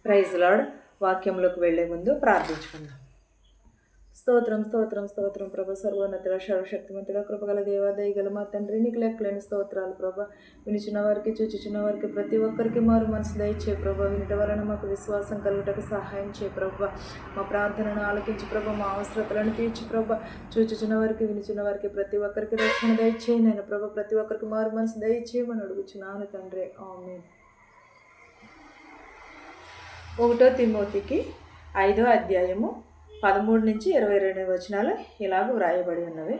Praise lord. వాక్యంలోకి వెళ్లే ముందు ప్రార్థించుకుందాం. స్తోత్రం స్తోత్రం స్తోత్రం ప్రభ, సర్వోన్నతుడ సర్వశక్తిమంతుడ కృపగల దేవా దయగల మా తండ్రి, నీకు లెక్కలేని స్తోత్రాలు ప్రభ. వినిచిన వారికి చూచుచున్న వారికి ప్రతి ఒక్కరికి మారు మనసు దయచే ప్రభ. వినట వలన మాకు విశ్వాసం కలుగుటకు సహాయం చే ప్రభ. మా ప్రార్థనను ఆలకించి ప్రభ, మా అవసరతలను తీర్చి ప్రభ. చూచుచున్న వారికి వినిచిన వారికి ప్రతి ఒక్కరికి రక్షణ దయచేయి నేను ప్రభ. ప్రతి ఒక్కరికి మారు మనసు దయచేయమని అడుగుచున్నాను తండ్రి. ఆమేన్. 1 తిమోతికి 5వ అధ్యాయము 13 నుంచి 22 వచనాలు ఇలాగ వ్రాయబడి ఉన్నవి.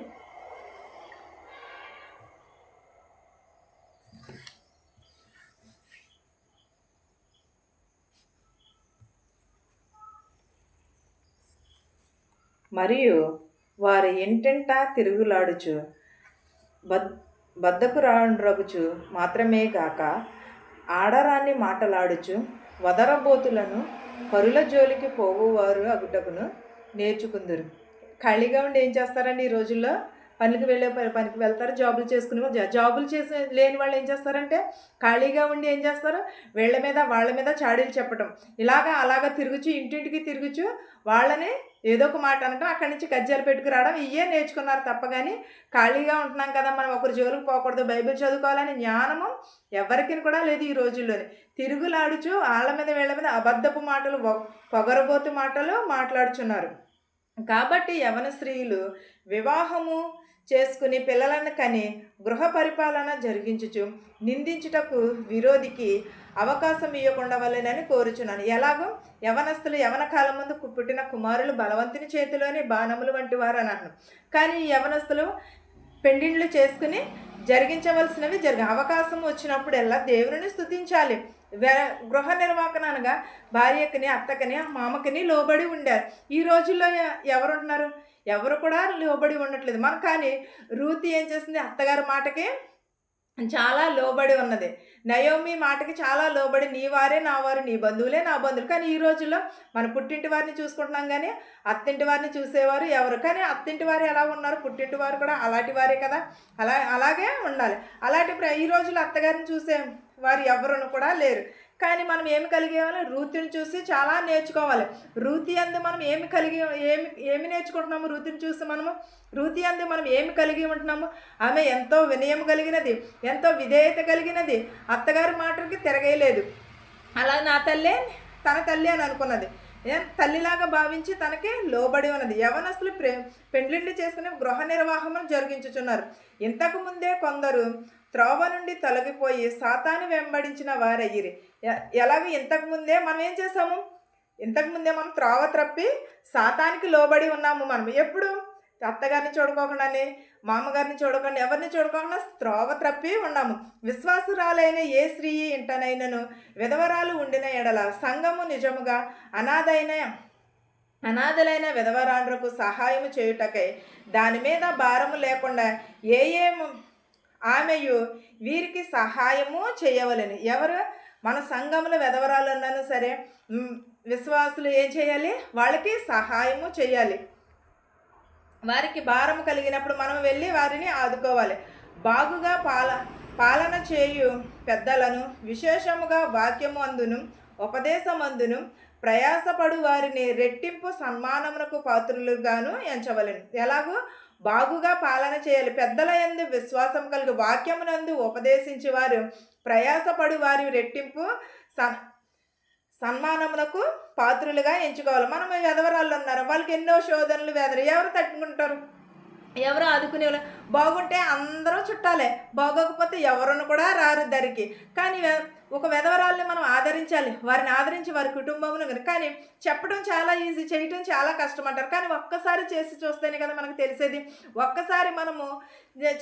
మరియు వారి ఇంటింటా తిరుగులాడుచు బద్దకు రగుచు మాత్రమే గాక ఆడరాన్ని మాటలాడుచు వదరబోతులను పరుల జోలికి పోవువారు అగుటకును నేర్చుకుందరు. ఖాళీగా ఉండి ఏం చేస్తారండి ఈ రోజుల్లో? పనికి వెళ్తారు, జాబులు చేసుకునే వాళ్ళు. జాబులు చేసి లేని వాళ్ళు ఏం చేస్తారంటే ఖాళీగా ఉండి ఏం చేస్తారు, వాళ్ళ మీద చాడీలు చెప్పటం, అలాగా తిరుగుచు, ఇంటింటికి తిరుగుచు వాళ్ళని ఏదో ఒక మాట అనటం, అక్కడి నుంచి కజ్జాలు పెట్టుకురావడం, ఇవే నేర్చుకున్నారు తప్ప. కానీ ఖాళీగా ఉంటున్నాం కదా, మనం ఒకరి జోలికి పోకూడదు, బైబిల్ చదువుకోవాలని జ్ఞానము ఎవరికి కూడా లేదు ఈ రోజుల్లోని. తిరుగులాడుచు వీళ్ళ మీద అబద్ధపు మాటలు, పొగరబోతు మాటలు మాట్లాడుచున్నారు. కాబట్టి యవన స్త్రీలు వివాహము చేసుకుని పిల్లలను కని గృహ పరిపాలన జరిగించుచు నిందించుటకు విరోధికి అవకాశం ఇవ్వకుండా వలెనని కోరుచున్నాను. ఎలాగో యవనస్తులు యవన కాలం ముందు పుట్టిన కుమారులు బలవంతుని చేతిలోని బాణములు వంటి వారు అని అన్నాను. కానీ ఈ యవనస్తులు పెండిండ్లు చేసుకుని జరిగించవలసినవి అవకాశం వచ్చినప్పుడల్లా దేవుని స్తుతించాలి. గృహ నిర్వాహకన అనగా భార్యకని, అత్తకని, మామకని లోబడి ఉండారు. ఈ రోజుల్లో ఎవరుంటున్నారు? ఎవరు కూడా లోబడి ఉండట్లేదు. మనం కానీ రూతి ఏం చేసింది? అత్తగారి మాటకి చాలా లోబడి ఉన్నది. నయోమి మాటకి చాలా లోబడి, నీ వారే నా వారు, నీ బంధువులే నా బంధువులు. కానీ ఈ రోజుల్లో మన పుట్టింటి వారిని చూసుకుంటున్నాం, కానీ అత్తింటి వారిని చూసేవారు ఎవరు? కానీ అత్తింటి వారు ఎలా ఉన్నారు, పుట్టింటి వారు కూడా అలాంటి వారే కదా. అలాగే ఉండాలి. ఈ రోజుల్లో అత్తగారిని చూసే వారు ఎవరును కూడా లేరు. కానీ మనం ఏమి కలిగేవాళ్ళం? రూతిని చూసి చాలా నేర్చుకోవాలి. రూతి అందు మనం ఏమి నేర్చుకుంటున్నాము? రూతిని చూసి రూతి అందు మనం ఏమి కలిగి ఉంటున్నాము? ఆమె ఎంతో వినయం కలిగినది, ఎంతో విధేయత కలిగినది, అత్తగారి మాటలకి తిరగేయలేదు. అలా నా తల్లే తన తల్లి అని అనుకున్నది, తల్లిలాగా భావించి తనకి లోబడి ఉన్నది. యవనస్తులు పెండ్లిండి చేసుకుని గృహ నిర్వాహం జరిగించుచున్నారు. ఇంతకు ముందే కొందరు త్రోవ నుండి తొలగిపోయి సాతాను వెంబడించిన వారయ్యిరి. ఇంతకుముందే మనం ఏం చేసాము? ఇంతకుముందే మనం త్రోవ త్రప్పి సాతానికి లోబడి ఉన్నాము. మనం ఎప్పుడు? అత్తగారిని చూడుకోకుండానే, మామగారిని చూడకుండా, ఎవరిని చూడకుండా త్రోవ త్రప్పి ఉన్నాము. విశ్వాసురాలైన ఏ స్త్రీ ఇంటనైనను విధవరాలు ఉండిన ఎడల సంఘము నిజముగా అనాథలైన విధవరాండ్రకు సహాయము చేయుటకై దాని మీద భారము లేకుండా ఆమెయు వీరికి సహాయము చేయవలని. ఎవరు? మన సంఘంలో విధవరాలు ఉన్నాను సరే, విశ్వాసులు ఏం చేయాలి? వాళ్ళకి సహాయము చేయాలి. వారికి భారం కలిగినప్పుడు మనం వెళ్ళి వారిని ఆదుకోవాలి. బాగుగా పాలన చేయు పెద్దలను విశేషముగా వాక్యము అందును ఉపదేశమందును ప్రయాసపడు వారిని రెట్టింపు సన్మానమునకు పాత్రులుగాను ఎంచవలెను. ఎలాగో బాగుగా పాలన చేయాలి. పెద్దల యందు విశ్వాసం కలిగి వాక్యమునందు ఉపదేశించి వారు ప్రయాసపడి వారి రెట్టింపు సన్మానమునకు పాత్రులుగా ఎంచుకోవాలి. మనం విధవరాళ్ళు ఉన్నారు, వాళ్ళకి ఎన్నో శోధనలు, వేదన, ఎవరు తట్టుకుంటారు? ఎవరు ఆదుకునేవాళ్ళు? బాగుంటే అందరూ చుట్టాలే, బాగోకపోతే ఎవరును కూడా రారు దరికి. కానీ ఒక విధవరాల్ని మనం ఆదరించాలి, వారిని ఆదరించి వారి కుటుంబమును. కానీ చెప్పడం చాలా ఈజీ, చేయటం చాలా కష్టం అంటారు. కానీ ఒక్కసారి చేసి చూస్తేనే కదా మనకు తెలిసేది. ఒక్కసారి మనము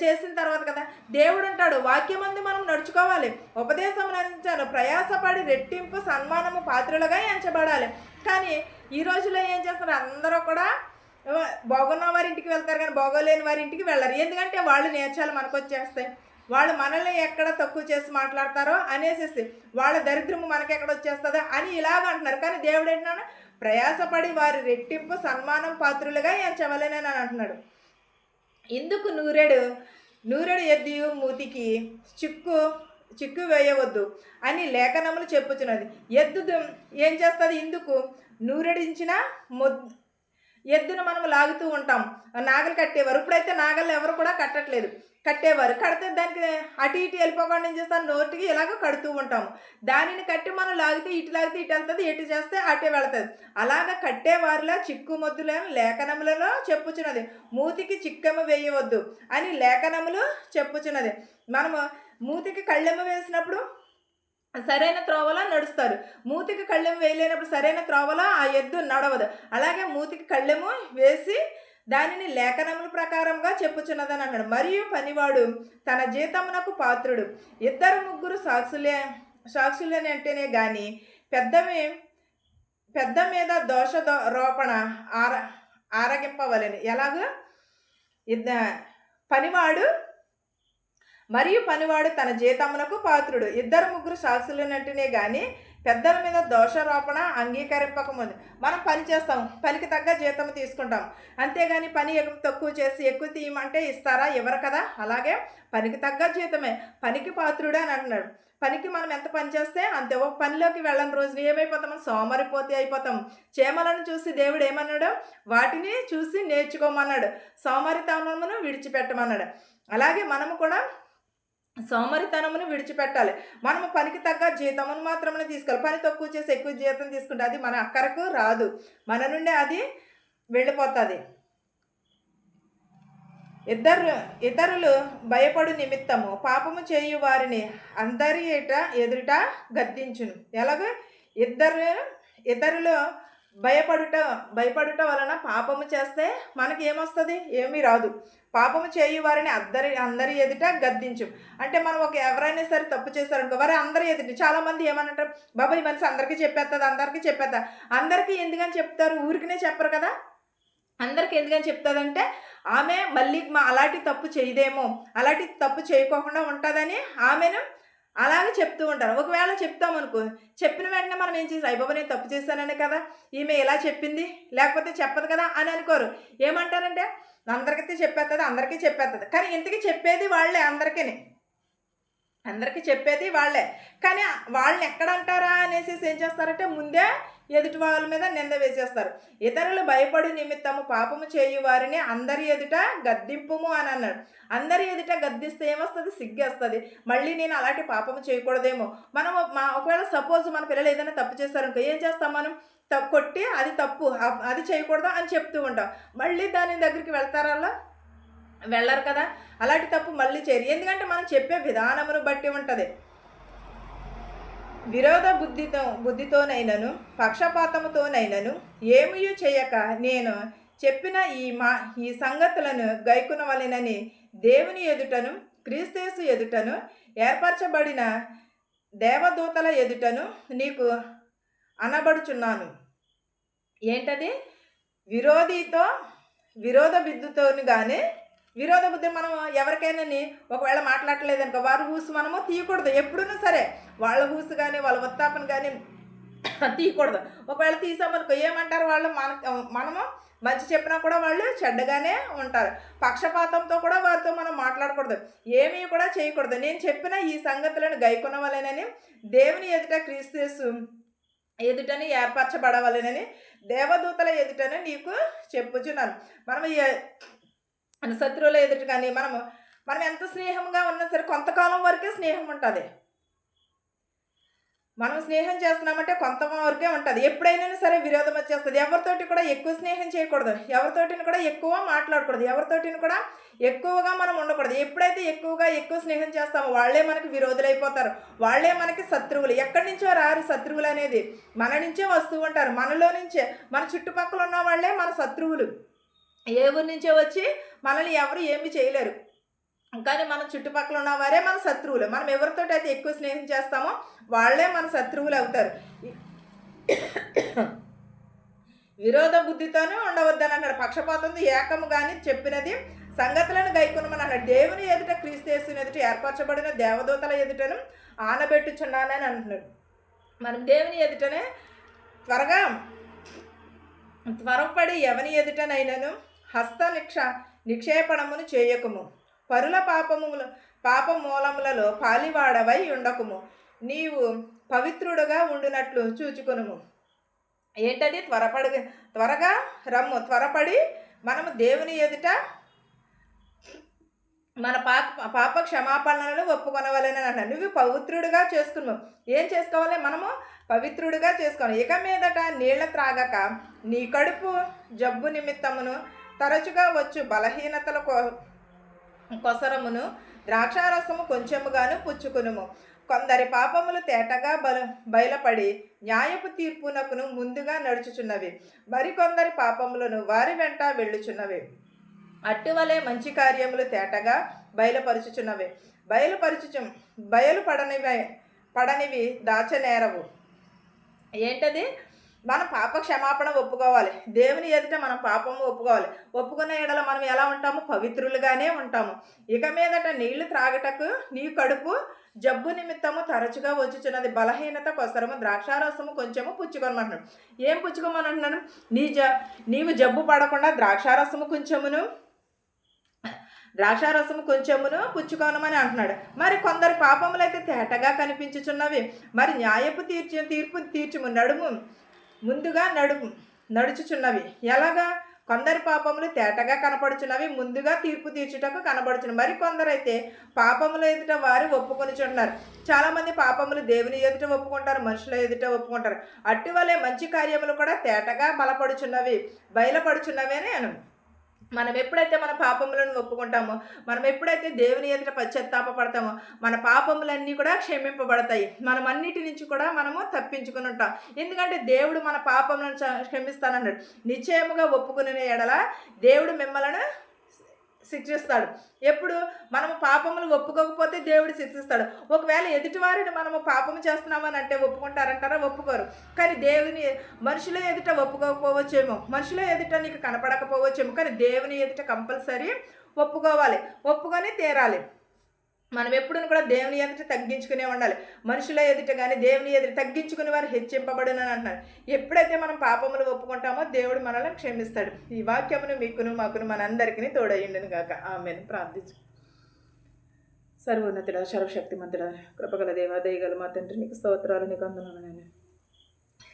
చేసిన తర్వాత కదా దేవుడు అంటాడు, వాక్యమందు మనం నడుచుకోవాలి, ఉపదేశం అందించాలి, ప్రయాసపడి రెట్టింపు సన్మానము పాత్రలుగా ఎంచబడాలి. కానీ ఈ రోజుల్లో ఏం చేస్తారు? అందరూ కూడా బాగున్న వారి ఇంటికి వెళ్తారు, కానీ బాగోలేని వారి ఇంటికి వెళ్ళరు. ఎందుకంటే వాళ్ళు నేర్చాలి మనకు వచ్చేస్తాయి. వాళ్ళు మనల్ని ఎక్కడ తక్కువ చేసి మాట్లాడతారో అనేసి, వాళ్ళ దరిద్రము మనకెక్కడ వచ్చేస్తుందో అని ఇలాగ అంటున్నారు. కానీ దేవుడు ఏంటన్నా, ప్రయాసపడి వారి రెట్టింపు సన్మానం పాత్రులుగా ఎంచవలెనని అని అంటున్నాడు. ఇందుకు నూరెడు ఎద్దియు మూతికి చిక్కు వేయవద్దు అని లేఖనములు చెప్పుచున్నది. ఎద్దు ఏం చేస్తుంది? ఇందుకు నూరెడించిన ఎద్దును మనం లాగుతూ ఉంటాం. నాగలు కట్టేవారు. ఇప్పుడైతే నాగలు ఎవరు కూడా కట్టట్లేదు. కట్టేవారు. కడితే దానికి అటు ఇటు వెళ్ళిపోకుండా ఏం చేస్తాం? నోటికి ఇలాగ కడుతూ ఉంటాము. దానిని కట్టి మనం లాగితే ఇటు వెళ్తుంది, ఎటు చేస్తే అటే వెళుతుంది. అలాగ కట్టేవారిలా చిక్కు మొద్దులను లేఖనములలో చెప్పుచున్నది. మూతికి చిక్కెమ్మ వేయవద్దు అని లేఖనములు చెప్పుచున్నది. మనము మూతికి కళ్ళెమ్మ వేసినప్పుడు సరైన త్రోవలో నడుస్తారు. మూతికి కళ్ళెము వేయలేనప్పుడు సరైన త్రోవలో ఆ ఎద్దు నడవదు. అలాగే మూతికి కళ్ళెము వేసి దానిని లేఖనముల ప్రకారంగా చెప్పుచున్నదని అన్నాడు. మరియు పనివాడు తన జీతమునకు పాత్రుడు. 2-3 సాక్షులని అంటేనే కానీ పెద్ద మీద దోషారోపణ ఆరగింపవలెను. ఎలాగో పనివాడు తన జీతమునకు పాత్రుడు. 2-3 సాక్షులనంటేనే కానీ పెద్దల మీద దోషారోపణ అంగీకరింపకముందు మనం పని చేస్తాం, పనికి తగ్గ జీతం తీసుకుంటాం. అంతేగాని పని తక్కువ చేసి ఎక్కువ తీయమంటే ఇస్తారా? ఇవ్వరు కదా. అలాగే పనికి తగ్గ జీతమే, పనికి పాత్రుడు అని అంటున్నాడు. పనికి మనం ఎంత పని చేస్తే అంతే. ఒక పనిలోకి వెళ్ళని రోజున ఏమైపోతాం? సోమరిపోతే అయిపోతాం. చేమలను చూసి దేవుడు ఏమన్నాడు? వాటిని చూసి నేర్చుకోమన్నాడు. సోమరితనమును విడిచిపెట్టమన్నాడు. అలాగే మనము కూడా సోమరితనమును విడిచిపెట్టాలి. మనము పనికి తగ్గ జీతమును మాత్రమే తీసుకోవాలి. పని తక్కువ చేసి ఎక్కువ జీతం తీసుకుంటే అది మన అక్కరకు రాదు, మన నుండి అది వెళ్ళిపోతుంది. ఇతరులు భయపడు నిమిత్తము పాపము చేయు వారిని అందరి ఎదుట గద్దించును. ఎలాగో ఇతరులు భయపడుట వలన పాపము చేస్తే మనకి ఏమొస్తుంది? ఏమీ రాదు. పాపము చేయు వారిని అందరి ఎదుట గద్దించు అంటే మనం ఎవరైనా సరే తప్పు చేశారనుకో, వారు అందరి ఎదుట. చాలామంది ఏమనంటారు? బాబా ఈ మనిషి అందరికీ చెప్పేస్తా. అందరికీ ఎందుకని చెప్తారు? ఊరికినే చెప్పరు కదా. అందరికీ ఎందుకని చెప్తుందంటే ఆమె మళ్ళీ అలాంటి తప్పు చేయదేమో, అలాంటి తప్పు చేయకోకుండా ఉంటుందని ఆమెను అలాగే చెప్తూ ఉంటారు. ఒకవేళ చెప్తామనుకో, చెప్పిన వెంటనే మనం ఏం చేసి అయ్యబాబా నేను తప్పు చేశాననే కదా ఈమె ఇలా చెప్పింది, లేకపోతే చెప్పదు కదా అని అనుకోరు. ఏమంటారంటే అందరికీ చెప్పేస్తుంది. కానీ ఇంతకీ చెప్పేది వాళ్ళే, అందరికీ చెప్పేది వాళ్ళే. కానీ వాళ్ళని ఎక్కడంటారా అనేసి ఏం చేస్తారంటే ముందే ఎదుటి వాళ్ళ మీద నింద వేసేస్తారు. ఇతరులు భయపడు నిమిత్తము పాపము చేయు వారిని అందరి ఎదుట గద్దింపుము అని అన్నాడు. అందరి ఎదుట గద్దిస్తే ఏమొస్తుంది? సిగ్గేస్తుంది. మళ్ళీ నేను అలాంటి పాపము చేయకూడదేమో. మనం ఒకవేళ సపోజ్ మన పిల్లలు ఏదైనా తప్పు చేస్తారనుకో, ఏం చేస్తాం? మనం కొట్టి అది తప్పు, అది చేయకూడదు అని చెప్తూ ఉంటాం. మళ్ళీ దాని దగ్గరికి వెళ్తారా? వెళ్ళరు కదా. అలాంటి తప్పు మళ్ళీ చేయరు. ఎందుకంటే మనం చెప్పే విధానమును బట్టి ఉంటుంది. విరోధ బుద్ధితోనైనను పక్షపాతముతోనైనను ఏమీ చేయక నేను చెప్పిన ఈ సంగతులను గైకొనవలెనని దేవుని ఎదుటను క్రీస్తు ఎదుటను ఏర్పరచబడిన దేవదూతల ఎదుటను నీకు అనబడుచున్నాను. ఏంటది? విరోధ బుద్ధితోని కానీ విరోధ బుద్ధి మనం ఎవరికైనా ఒకవేళ మాట్లాడలేదనుకో, వారి ఊసు మనము తీయకూడదు. ఎప్పుడూనా సరే వాళ్ళ ఊసు కానీ వాళ్ళ ఉత్తాపన కానీ తీయకూడదు. ఒకవేళ తీసామనుకో ఏమంటారు వాళ్ళు? మనము మంచి చెప్పినా కూడా వాళ్ళు చెడ్డగానే ఉంటారు. పక్షపాతంతో కూడా వారితో మనం మాట్లాడకూడదు, ఏమీ కూడా చేయకూడదు. నేను చెప్పిన ఈ సంగతులను గైకొనవలెనని దేవుని ఎదుట క్రీస్తు ఎదుటని ఏర్పరచబడవలెనని దేవదూతల ఎదుటని నీకు చెప్పుచున్నాను. మనం శత్రువుల ఎదుట కానీ మనం ఎంత స్నేహంగా ఉన్నా సరే కొంతకాలం వరకే స్నేహం ఉంటుంది. మనం స్నేహం చేస్తున్నామంటే కొంత వరకే ఉంటుంది. ఎప్పుడైనా సరే విరోధం వచ్చేస్తుంది. ఎవరితోటి కూడా ఎక్కువ స్నేహం చేయకూడదు, ఎవరితోటిని కూడా ఎక్కువ మాట్లాడకూడదు, ఎవరితోటిని కూడా ఎక్కువగా మనం ఉండకూడదు. ఎప్పుడైతే ఎక్కువ స్నేహం చేస్తామో వాళ్ళే మనకి విరోధులు అయిపోతారు, వాళ్ళే మనకి శత్రువులు. ఎక్కడి నుంచో రారు శత్రువులు అనేది, మన నుంచే వస్తూ ఉంటారు. మనలో నుంచే, మన చుట్టుపక్కల ఉన్న వాళ్ళే మన శత్రువులు. ఏ ఊరి నుంచో వచ్చి మనల్ని ఎవరు ఏమి చేయలేరు, కానీ మన చుట్టుపక్కల ఉన్న వారే మన శత్రువులు. మనం ఎవరితో అయితే ఎక్కువ స్నేహం చేస్తామో వాళ్ళే మన శత్రువులు అవుతారు. విరోధ బుద్ధితోనే ఉండవద్దని అన్నాడు. పక్షపాతంతో ఏకము కానీ చెప్పినది సంగతులను గైకొనమని అన్నాడు. దేవుని ఎదుట క్రీస్తు ఎదుట ఏర్పరచబడిన దేవదూతల ఎదుటను ఆనబెట్టుచున్నానని అంటున్నాడు. మనం దేవుని ఎదుటనే త్వరపడి ఎవని ఎదుటనైనను నిక్షేపణమును చేయకము. పాప మూలములలో పాలివాడవై ఉండకుము. నీవు పవిత్రుడుగా ఉండునట్లు చూచుకొనుము. ఏంటది? త్వరగా రమ్ము. త్వరపడి మనము దేవుని ఎదుట మన పాప క్షమాపణలను ఒప్పుకొనవలని అన్నాడు. నువ్వు పవిత్రుడిగా చేసుకున్నావు. ఏం చేసుకోవాలి? మనము పవిత్రుడిగా చేసుకోవాలి. ఇక మీదట నీళ్ల త్రాగక నీ కడుపు జబ్బు నిమిత్తమును తరచుగా వచ్చు బలహీనతల కొసరమును ద్రాక్షారసము కొంచెముగాను పుచ్చుకునుము. కొందరి పాపములు తేటగా బయలుపడి న్యాయపు తీర్పునకును ముందుగా నడుచుచున్నవి, మరికొందరి పాపములను వారి వెంట వెళ్ళుచున్నవి. అట్టువలే మంచి కార్యములు తేటగా బయలుపరచుచున్నవి, పడనివి దాచనేరవు. ఏంటది? మన పాప క్షమాపణ ఒప్పుకోవాలి. దేవుని ఎదుట మనం పాపము ఒప్పుకోవాలి. ఒప్పుకున్న ఎడల మనం ఎలా ఉంటాము? పవిత్రులుగానే ఉంటాము. ఇక మీదట నీళ్లు త్రాగటకు నీ కడుపు జబ్బు నిమిత్తము తరచుగా వచ్చుచున్నది, బలహీనత కొసరము ద్రాక్షారసము కొంచెము పుచ్చుకోమంటున్నాడు. ఏం పుచ్చుకోమని? నీవు జబ్బు పడకుండా ద్రాక్షారసము కొంచెమును పుచ్చుకోనమని అంటున్నాడు. మరి కొందరు పాపములైతే తేటగా కనిపించుచున్నవి, మరి న్యాయపు తీర్పు తీర్చుము ముందుగా నడుచుచున్నవి. ఎలాగా? కొందరి పాపములు తేటగా కనపడుచున్నవి, ముందుగా తీర్పు తీర్చుటకు కనబడుచున్నవి. మరి కొందరైతే పాపముల ఎదుట వారు ఒప్పుకొనిచున్నారు. చాలామంది పాపములు దేవుని ఎదుట ఒప్పుకుంటారు, మనుషుల ఎదుట ఒప్పుకుంటారు. అటువలే మంచి కార్యములు కూడా తేటగా బయలుపడుచున్నవి అని మనం ఎప్పుడైతే మన పాపములను ఒప్పుకుంటామో, మనం ఎప్పుడైతే దేవుని ఎదుట పశ్చాత్తాపడతామో, మన పాపములన్నీ కూడా క్షమింపబడతాయి. మనం అన్నిటి నుంచి కూడా మనము తప్పించుకుని ఉంటాం. ఎందుకంటే దేవుడు మన పాపములను క్షమిస్తానన్నాడు. నిశ్చయముగా ఒప్పుకునే ఎడల దేవుడు మిమ్మల్ని శిక్షిస్తాడు. ఎప్పుడు? మనము పాపములు ఒప్పుకోకపోతే దేవుడు శిక్షిస్తాడు. ఒకవేళ ఎదుటివారిని మనము పాపము చేస్తున్నామని అంటే ఒప్పుకుంటారంటారా? ఒప్పుకోరు. కానీ మనుషుల ఎదుట ఒప్పుకోకపోవచ్చేమో, మనుషుల ఎదుట నీకు కనపడకపోవచ్చేమో, కానీ దేవుని ఎదుట కంపల్సరీ ఒప్పుకోవాలి, ఒప్పుకొని తీరాలి. మనం ఎప్పుడు కూడా దేవుని ఎదుట తగ్గించుకునే ఉండాలి. మనుషుల ఎదుట కానీ దేవుని ఎదుట తగ్గించుకునే వారు హెచ్చింపబడును అని అంటున్నారు. ఎప్పుడైతే మనం పాపములు ఒప్పుకుంటామో దేవుడు మనల్ని క్షమిస్తాడు. ఈ వాక్యమును మీకును మాకును మనందరికీ తోడయ్యుండును గాక. ఆమేన్. ప్రార్థించు. సర్వోన్నతుడా, సర్వశక్తిమంతుడా, కృపగల దేవా, దయగల మా తండ్రి, నీకు స్తోత్రాలు, నీకు వందనాలు. నేను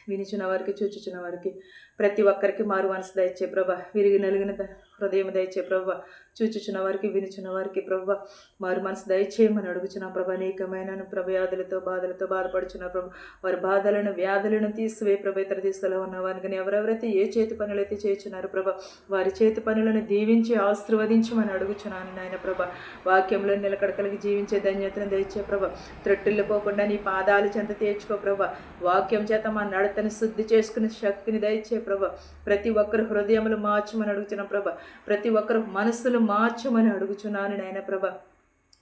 వినిచున్న వారికి, చూచుచున్న వారికి, ప్రతి ఒక్కరికి మారు మనసు దయచే ప్రభా, విరిగి నలిగిన హృదయం దయచే ప్రభా, చూచుచున్న వారికి, వినిచున్న వారికి ప్రభా మారు మనసు దయచేయమని అడుగుచున్న ప్రభా. అనేకమైన వ్యాధులతో బాధలతో బాధపడుచున్న ప్రభా, వారి బాధలను వ్యాధులను తీసివే ప్రభా. ఇతర దిశలో ఉన్న వారికి ఎవరెవరైతే ఏ చేతి పనులైతే చేస్తున్నారు ప్రభా, వారి చేతి పనులను దీవించి ఆశీర్వదించమని అడుగుచున్నాను నాయన ప్రభా. వాక్యంలో నిలకడకలిగి జీవించే ధన్యతను దయచే ప్రభా. త్రొట్టిల్లు పోకుండా నీ పాదాలు చెంత తీర్చుకో ప్రభా. వాక్యం చేత మా నడతను శుద్ధి చేసుకునే శక్తిని దయచే ప్రభా. ప్రతి ఒక్కరు హృదయములు మార్చమని అడుగుచున్నాం ప్రభా. ప్రతి ఒక్కరు మనస్సులు మార్చమని అడుగుచున్నాను నాయన ప్రభా.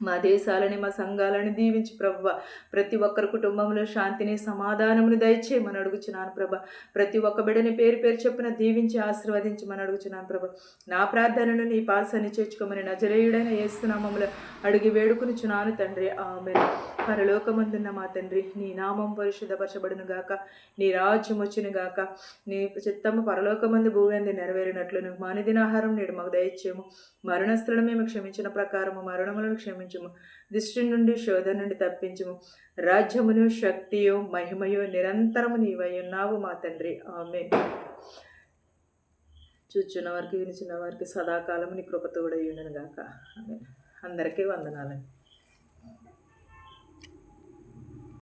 మా దేశాలని, మా సంఘాలను దీవించి ప్రభువ. ప్రతి ఒక్కరి కుటుంబంలో శాంతిని, సమాధానమును దయచేయమని అడుగుచున్నాను ప్రభ. ప్రతి ఒక్క బిడ్డని పేరు పేరు చొప్పున దీవించి ఆశీర్వదించమని అడుగుచున్నాను ప్రభ. నా ప్రార్థనను నీ పాసాన్ని చేర్చుకోమని నజరేయుడైన యేసు నామములో అడిగి వేడుకొనుచున్నాను తండ్రి. ఆమేన్. పరలోకమందున్న మా తండ్రి, నీ నామం పరిశుద్ధపరచబడును గాక, నీ రాజ్యం వచ్చును గాక, నీ చిత్తము పరలోకమందు భూమింది నెరవేరినట్లును మా అనుదినాహారం నేడు మాకు దయచేయము. మరణస్థులను మేము క్షమించిన ప్రకారము మరణములను క్షమించుము. దిష్టి నుండి, శోధన నుండి తప్పించుము. రాజ్యమును, శక్తియు, మహిమయు నిరంతరము నీవై ఉన్నావు మా తండ్రి. ఆమేన్. చూచున్న వారికి, వినిచిన వారికి సదాకాలము నీ కృప తోడై ఉండును గాక. ఆమేన్. అందరికీ వందనాలండి.